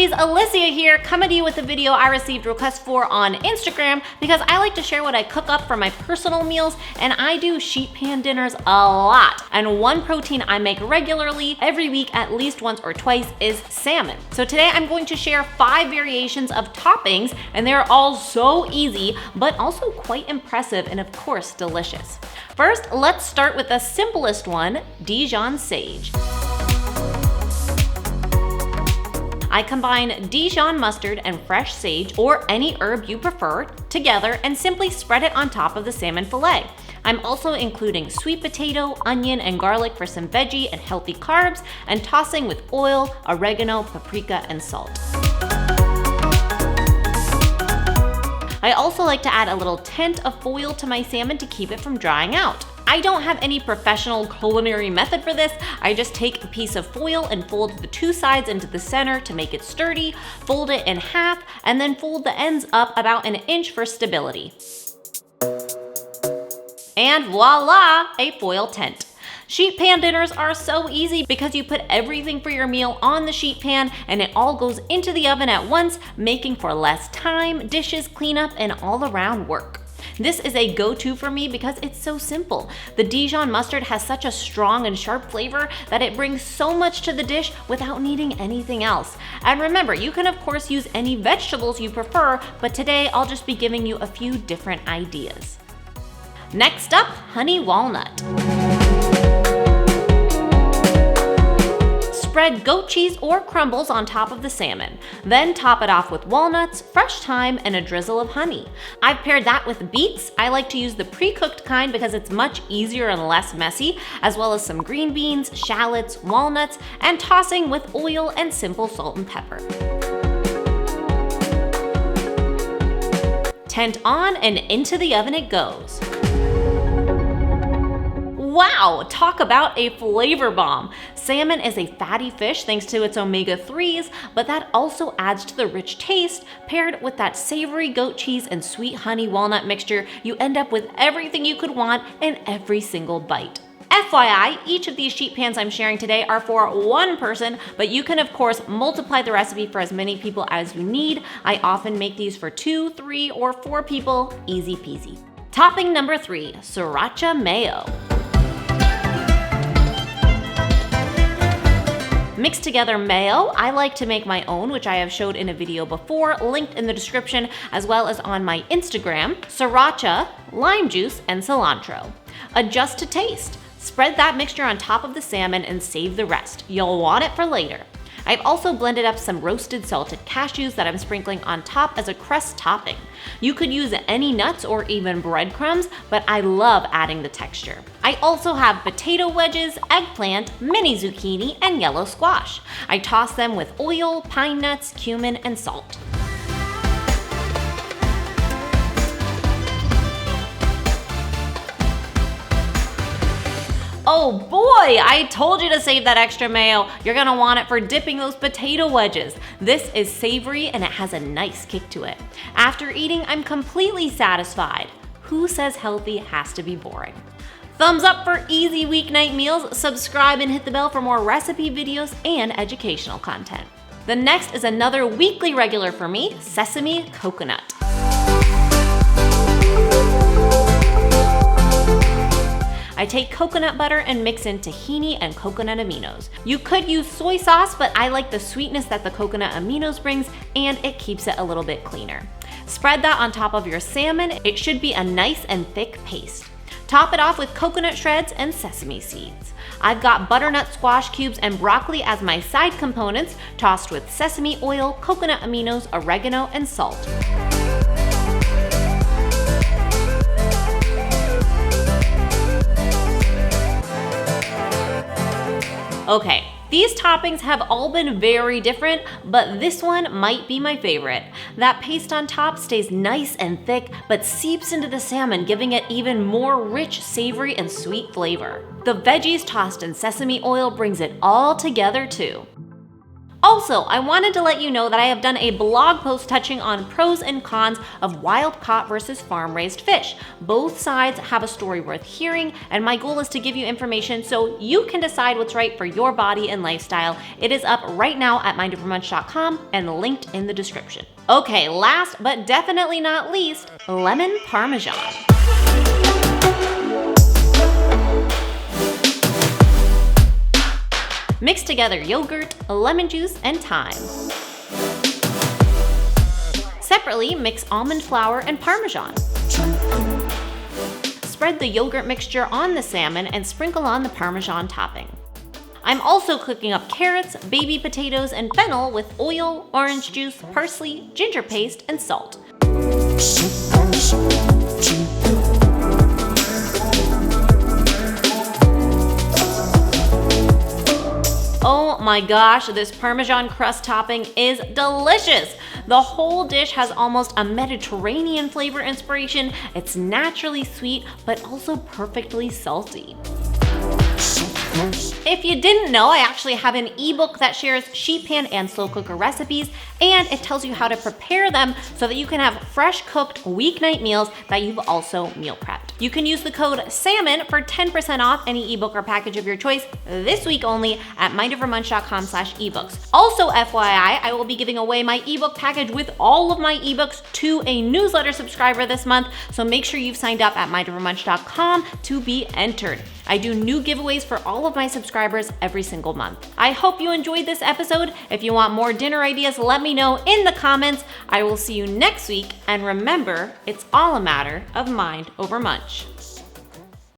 munchies, Alyssia here, coming to you with a video I received requests for on Instagram because I like to share what I cook up for my personal meals, and I do sheet pan dinners a lot. And one protein I make regularly every week at least once or twice is salmon. So today I'm going to share 5 variations of toppings, and they're all so easy, but also quite impressive and of course delicious. First, let's start with the simplest one, Dijon Sage. I combine Dijon mustard and fresh sage, or any herb you prefer, together and simply spread it on top of the salmon fillet. I'm also including sweet potato, onion, and garlic for some veggie and healthy carbs, and tossing with oil, oregano, paprika, and salt. I also like to add a little tint of foil to my salmon to keep it from drying out. I don't have any professional culinary method for this. I just take a piece of foil and fold the 2 sides into the center to make it sturdy, fold it in half, and then fold the ends up about 1 inch for stability. And voila, a foil tent. Sheet pan dinners are so easy because you put everything for your meal on the sheet pan and it all goes into the oven at once, making for less time, dishes, cleanup, and all around work. This is a go-to for me because it's so simple. The Dijon mustard has such a strong and sharp flavor that it brings so much to the dish without needing anything else. And remember, you can of course use any vegetables you prefer, but today I'll just be giving you a few different ideas. Next up, honey walnut. Spread goat cheese or crumbles on top of the salmon. Then top it off with walnuts, fresh thyme, and a drizzle of honey. I've paired that with beets. I like to use the pre-cooked kind because it's much easier and less messy, as well as some green beans, shallots, walnuts, and tossing with oil and simple salt and pepper. Tent on and into the oven it goes. Wow, talk about a flavor bomb. Salmon is a fatty fish thanks to its omega-3s, but that also adds to the rich taste. Paired with that savory goat cheese and sweet honey walnut mixture, you end up with everything you could want in every single bite. FYI, each of these sheet pans I'm sharing today are for 1 person, but you can of course multiply the recipe for as many people as you need. I often make these for 2, 3, or 4 people, easy peasy. Topping number 3, Sriracha Mayo. Mix together mayo. I like to make my own, which I have showed in a video before, linked in the description, as well as on my Instagram, sriracha, lime juice, and cilantro. Adjust to taste. Spread that mixture on top of the salmon and save the rest. You'll want it for later. I've also blended up some roasted salted cashews that I'm sprinkling on top as a crust topping. You could use any nuts or even breadcrumbs, but I love adding the texture. I also have potato wedges, eggplant, mini zucchini, and yellow squash. I toss them with oil, pine nuts, cumin, and salt. Oh boy, I told you to save that extra mayo. You're gonna want it for dipping those potato wedges. This is savory and it has a nice kick to it. After eating, I'm completely satisfied. Who says healthy has to be boring? Thumbs up for easy weeknight meals, subscribe and hit the bell for more recipe videos and educational content. The next is another weekly regular for me, Sesame Coconut. I take coconut butter and mix in tahini and coconut aminos. You could use soy sauce, but I like the sweetness that the coconut aminos brings, and it keeps it a little bit cleaner. Spread that on top of your salmon. It should be a nice and thick paste. Top it off with coconut shreds and sesame seeds. I've got butternut squash cubes and broccoli as my side components, tossed with sesame oil, coconut aminos, oregano, and salt. Okay, these toppings have all been very different, but this one might be my favorite. That paste on top stays nice and thick, but seeps into the salmon, giving it even more rich, savory, and sweet flavor. The veggies tossed in sesame oil brings it all together too. Also, I wanted to let you know that I have done a blog post touching on pros and cons of wild caught versus farm-raised fish. Both sides have a story worth hearing, and my goal is to give you information so you can decide what's right for your body and lifestyle. It is up right now at mindovermunch.com and linked in the description. Okay, last but definitely not least, lemon Parmesan. Mix together yogurt, lemon juice, and thyme. Separately, mix almond flour and Parmesan. Spread the yogurt mixture on the salmon and sprinkle on the Parmesan topping. I'm also cooking up carrots, baby potatoes, and fennel with oil, orange juice, parsley, ginger paste, and salt. Oh my gosh, this Parmesan crust topping is delicious! The whole dish has almost a Mediterranean flavor inspiration. It's naturally sweet, but also perfectly salty. If you didn't know, I actually have an ebook that shares sheet pan and slow cooker recipes, and it tells you how to prepare them so that you can have fresh cooked weeknight meals that you've also meal prepped. You can use the code SALMON for 10% off any ebook or package of your choice this week only at mindovermunch.com/ebooks. Also, FYI, I will be giving away my ebook package with all of my ebooks to a newsletter subscriber this month, so make sure you've signed up at mindovermunch.com to be entered. I do new giveaways for all of my subscribers every single month. I hope you enjoyed this episode. If you want more dinner ideas, let me know in the comments. I will see you next week, and remember, it's all a matter of mind over munch.